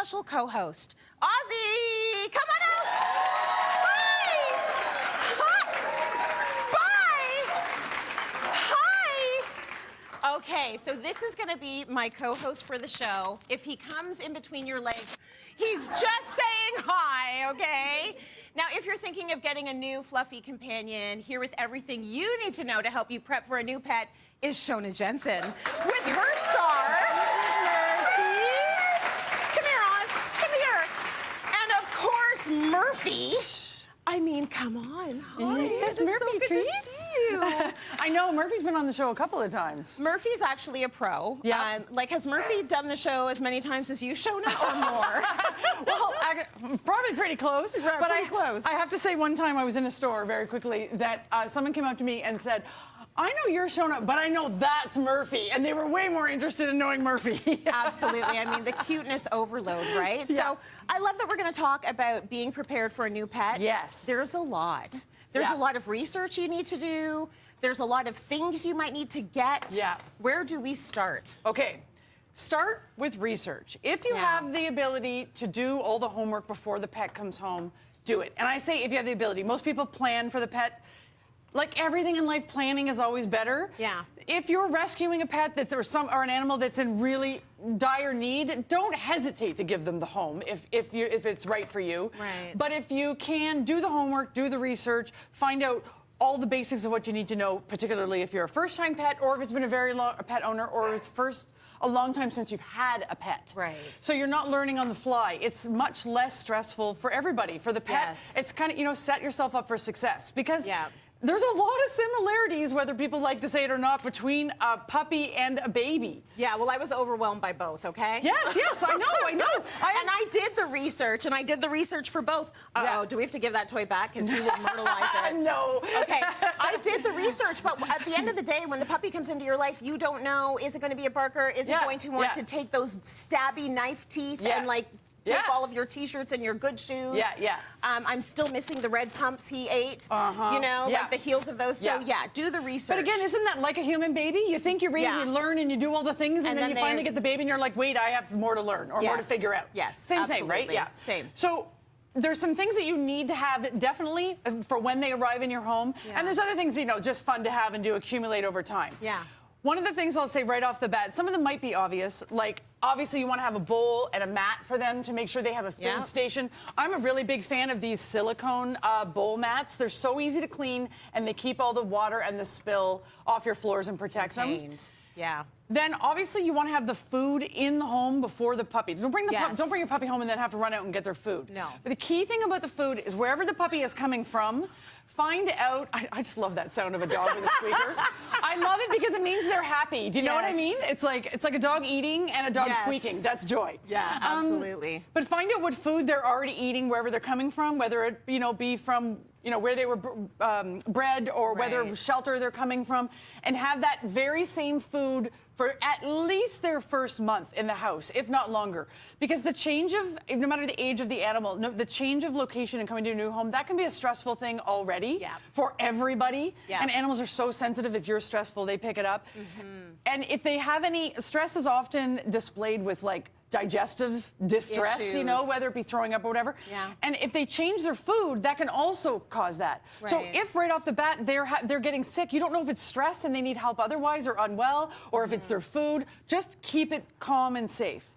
special co-host, Ozzy. Come on out. Hi. Okay, so this is going to be my co-host for the show. If he comes in between your legs, he's just saying hi, okay? Now, if you're thinking of getting a new fluffy companion, here with everything you need to know to help you prep for a new pet is Shoana Jensen with her star, Murphy. Come here, Oz. Come here. And of course, Murphy. I mean, come on. Hi. Yes, It's Murphy, so good treat. to see you. I know, Murphy's been on the show a couple of times. Murphy's actually a pro. Yeah. Like, has Murphy done the show as many times as you, Shoana, or more? Well, probably pretty close. Right, but pretty close. I have to say, one time I was in a store very quickly that someone came up to me and said, I know you're Shoana, but I know that's Murphy. And they were way more interested in knowing Murphy. Absolutely. I mean, the cuteness overload, right? Yeah. So I love that we're going to talk about being prepared for a new pet. Yes. There's a lot. There's Yeah. a lot of research you need to do. There's a lot of things you might need to get. Yeah. Where do we start? Okay. Start with research. If you have the ability to do all the homework before the pet comes home, do it. And I say if you have the ability. Most people plan for the pet. Like everything in life, planning is always better. Yeah. If you're rescuing a pet or an animal that's in really dire need, don't hesitate to give them the home if it's right for you. Right. But if you can, do the homework, do the research, find out all the basics of what you need to know, particularly if you're a first-time pet or if it's been a very long pet owner or it's a long time since you've had a pet. Right. So you're not learning on the fly. It's much less stressful for everybody. For the pet, Yes. it's kind of, set yourself up for success because Yeah. there's a lot of similarities, whether people like to say it or not, between a puppy and a baby. Yeah, well, I was overwhelmed by both, okay? Yes, I know. And I did the research, and I did the research for both. Uh-oh, do we have to give that toy back? Because he will myrtleize it. No. Okay, I did the research, but at the end of the day, when the puppy comes into your life, you don't know, is it going to be a barker? Is it going to want to take those stabby knife teeth and, like, take all of your T-shirts and your good shoes? Yeah. I'm still missing the red pumps he ate, Yeah. like the heels of those. So, do the research. But again, isn't that like a human baby? You think you read and you learn and you do all the things, and then you finally get the baby and you're like, wait, I have more to learn or more to figure out. Yes, Same, right? Yeah. Same. So there's some things that you need to have definitely for when they arrive in your home. Yeah. And there's other things, just fun to have and to accumulate over time. Yeah. One of the things I'll say right off the bat, some of them might be obvious, like obviously you want to have a bowl and a mat for them to make sure they have a food station. I'm a really big fan of these silicone bowl mats. They're so easy to clean and they keep all the water and the spill off your floors and protect them. Yeah. Then obviously you want to have the food in the home before the puppy. Don't bring your puppy home and then have to run out and get their food. No. But the key thing about the food is wherever the puppy is coming from, find out. I just love that sound of a dog with a squeaker. I love it because it means they're happy. Do you know what I mean? It's like a dog eating and a dog squeaking. That's joy. Yeah, absolutely. But find out what food they're already eating wherever they're coming from, whether it be from where they were bred or whether shelter they're coming from, and have that very same food for at least their first month in the house, if not longer. Because the change of, no matter the age of the animal, the change of location and coming to a new home, that can be a stressful thing already for everybody. And animals are so sensitive. If you're stressful, they pick it up. And if they have any, stress is often displayed with like digestive distress, issues. Whether it be throwing up or whatever. And if they change their food, that can also cause that. So if right off the bat they're getting sick, you don't know if it's stress and they need help otherwise or unwell, or if it's their food, just keep it calm and safe.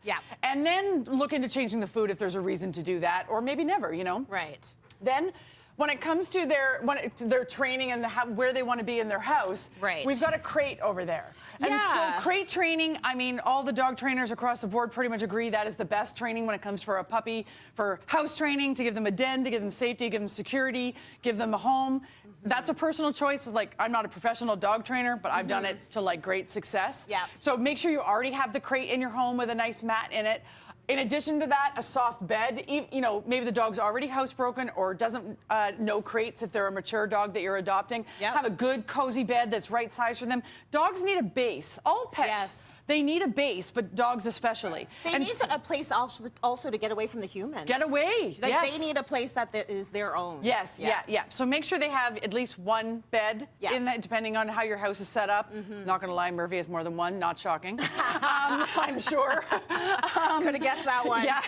And then look into changing the food if there's a reason to do that, or maybe never, Right. Then when it comes to their training and where they want to be in their house, we've got a crate over there. And so crate training, I mean, all the dog trainers across the board pretty much agree that is the best training when it comes for a puppy, for house training, to give them a den, to give them safety, give them security, give them a home. That's a personal choice. Like, I'm not a professional dog trainer, but I've done it to like great success. So make sure you already have the crate in your home with a nice mat in it. In addition to that, a soft bed. Maybe the dog's already housebroken or doesn't know crates if they're a mature dog that you're adopting. Have a good, cozy bed that's right size for them. Dogs need a base. All pets, they need a base, but dogs especially. They need a place also to get away from the humans. Get away. They need a place that is their own. Yes, yeah. So make sure they have at least one bed in that, depending on how your house is set up. Not going to lie, Murphy has more than one. Not shocking. I'm sure. Could have guessed guess that one. Yeah.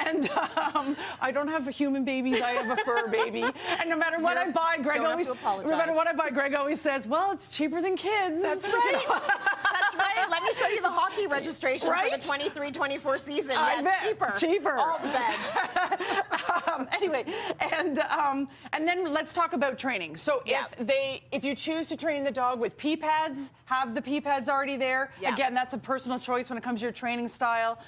And I don't have human babies. I have a fur baby. And no matter what I buy, Greg always says, "Well, it's cheaper than kids." That's right. That's right. Let me show you the hockey registration for the 23-24 season. Cheaper. All the beds. Anyway, and then let's talk about training. So if you choose to train the dog with pee pads, have the pee pads already there. Yeah. Again, that's a personal choice when it comes to your training style.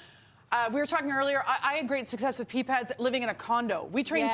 We were talking earlier, I had great success with pee pads living in a condo. We trained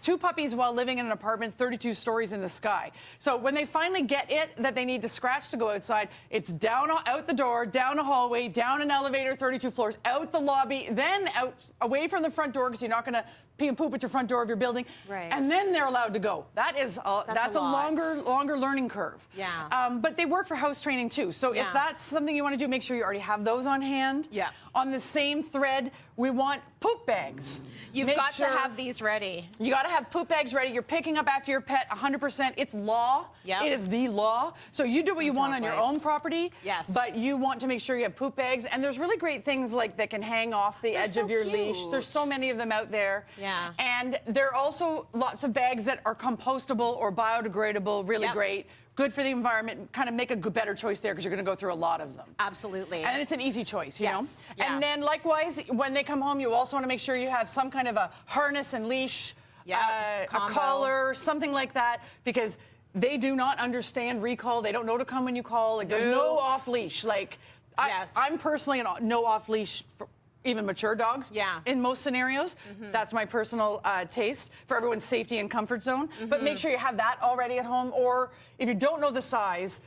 two puppies while living in an apartment 32 stories in the sky. So when they finally get it that they need to scratch to go outside, it's down out the door, down a hallway, down an elevator 32 floors, out the lobby, then out away from the front door because you're not going to pee and poop at your front door of your building. Right. And then they're allowed to go. That's a longer learning curve. Yeah. But they work for house training too. So if that's something you want to do, make sure you already have those on hand. Yeah. On the same thread, we want poop bags. You've got to have these ready. You got to have poop bags ready. You're picking up after your pet 100%. It's law. Yep. It is the law. So you do what you want on your own property. Yes. But you want to make sure you have poop bags. And there's really great things like that can hang off the edge of your leash. There's so many of them out there. Yeah. And there are also lots of bags that are compostable or biodegradable, really great. Good for the environment. Kind of make a better choice there because you're going to go through a lot of them. Absolutely. And it's an easy choice, you know? Yeah. And then likewise, when they come home, you also want to make sure you have some kind of a harness and leash, a collar, something like that, because they do not understand recall. They don't know to come when you call. Like, there's no off leash. Like, I'm personally no off leash for even mature dogs. Yeah. In most scenarios, that's my personal taste for everyone's safety and comfort zone. But make sure you have that already at home, or if you don't know the size,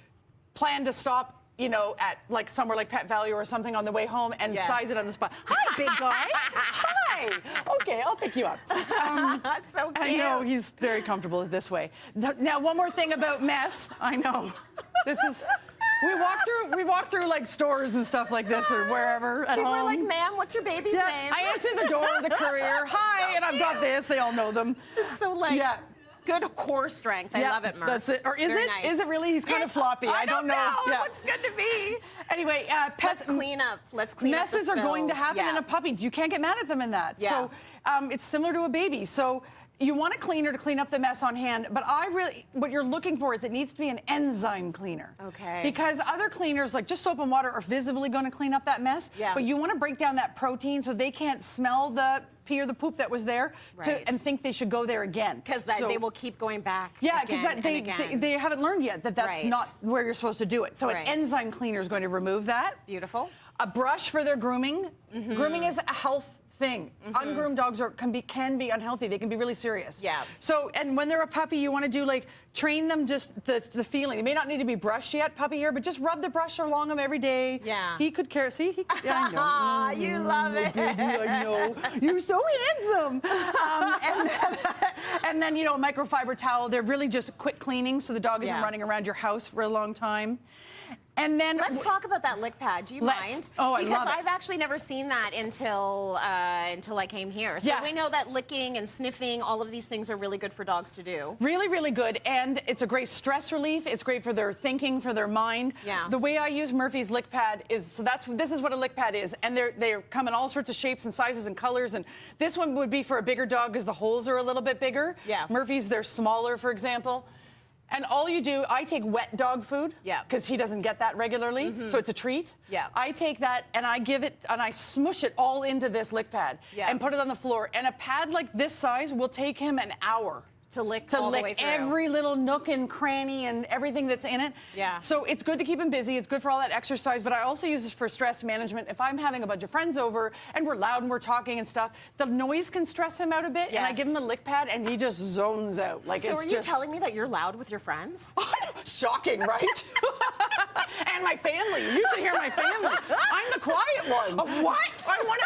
plan to stop, you know, at like somewhere like Pet Value or something on the way home and size it on the spot. Hi, big guy. Hi. Okay, I'll pick you up. That's so cute. I know he's very comfortable this way. Now, one more thing about mess. I know. This is. We walk through like stores and stuff like this or wherever at home. People are like, "Ma'am, what's your baby's name?" I answer the door, the courier. Hi, and I've got this. They all know them. It's so like good core strength. I love it, Murph. That's it. Or is Very it? nice. Is it really? He's kind of floppy. I don't know. It looks good to me. Anyway, let's clean up. Let's clean up. Messes are going to happen in a puppy. You can't get mad at them in that. Yeah. So it's similar to a baby. So you want a cleaner to clean up the mess on hand, but what you're looking for is it needs to be an enzyme cleaner. Okay. Because other cleaners, like just soap and water, are visibly going to clean up that mess. Yeah. But you want to break down that protein so they can't smell the pee or the poop that was there and think they should go there again. Because they will keep going back. Yeah, because they haven't learned yet that that's not where you're supposed to do it. So an enzyme cleaner is going to remove that. Beautiful. A brush for their grooming. Grooming is a health thing. Ungroomed dogs can be unhealthy. They can be really serious. Yeah. So, and when they're a puppy, you want to do like train them just the feeling. It may not need to be brushed yet, puppy hair, but just rub the brush along them every day. Yeah. He could care. See, I know. Aw, you love it. Baby, I know. You're so handsome. And then, you know, a microfiber towel. They're really just quick cleaning, so the dog isn't running around your house for a long time. And then let's talk about that lick pad. Do you mind? Oh, I love it. Because I've actually never seen that until I came here. So we know that licking and sniffing, all of these things are really good for dogs to do. Really, really good. And it's a great stress relief. It's great for their thinking, for their mind. Yeah. The way I use Murphy's lick pad is, this is what a lick pad is. And they come in all sorts of shapes and sizes and colors. And this one would be for a bigger dog because the holes are a little bit bigger. Yeah. Murphy's, they're smaller, for example. And all you do, I take wet dog food, because he doesn't get that regularly, so it's a treat. Yeah. I take that and I give it, and I smush it all into this lick pad and put it on the floor. And a pad like this size will take him an hour. To lick all the way through. Every little nook and cranny and everything that's in it. Yeah. So it's good to keep him busy. It's good for all that exercise, but I also use this for stress management. If I'm having a bunch of friends over and we're loud and we're talking and stuff, the noise can stress him out a bit, and I give him the lick pad and he just zones out. Like, so are you telling me that you're loud with your friends? Shocking, right? And my family. You should hear my family. I'm the quiet one. What? I'm one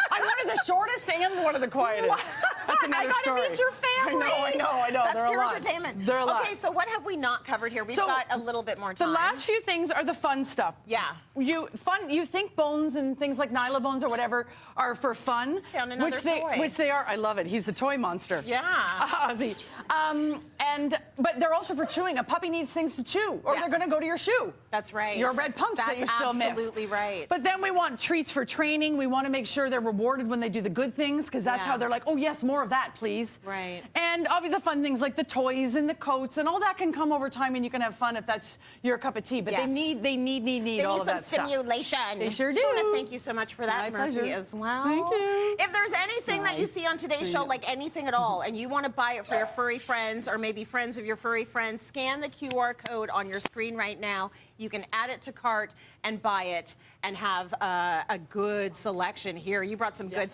of the shortest and one of the quietest. That's another I gotta story. meet your family. I know. That's They're pure a lot. entertainment. They're a lot. Okay, so what have we not covered here? We've got a little bit more time. The last few things are the fun stuff. Yeah. You think bones and things like Nyla bones or whatever are for fun. Found another toy. Which they are. I love it. He's the toy monster. Yeah. Ozzy. But they're also for chewing. A puppy needs things to chew, or they're going to go to your shoe. That's right. Your red pumps that you still miss. That's absolutely right. But then we want treats for training. We want to make sure they're rewarded when they do the good things, because that's how they're like, oh yes, more of that, please. Right. And obviously the fun things like the toys and the coats and all that can come over time, and you can have fun if that's your cup of tea. But they need all of that stuff. They need some stimulation. They sure do. Shoana, thank you so much for that, My Murphy, pleasure. as well. Thank you. If there's anything that you see on today's show, like anything at all, and you want to buy it for your furry friends or maybe friends of your furry friends, scan the QR code on your screen right now. You can add it to cart and buy it and have a good selection here. You brought some good stuff.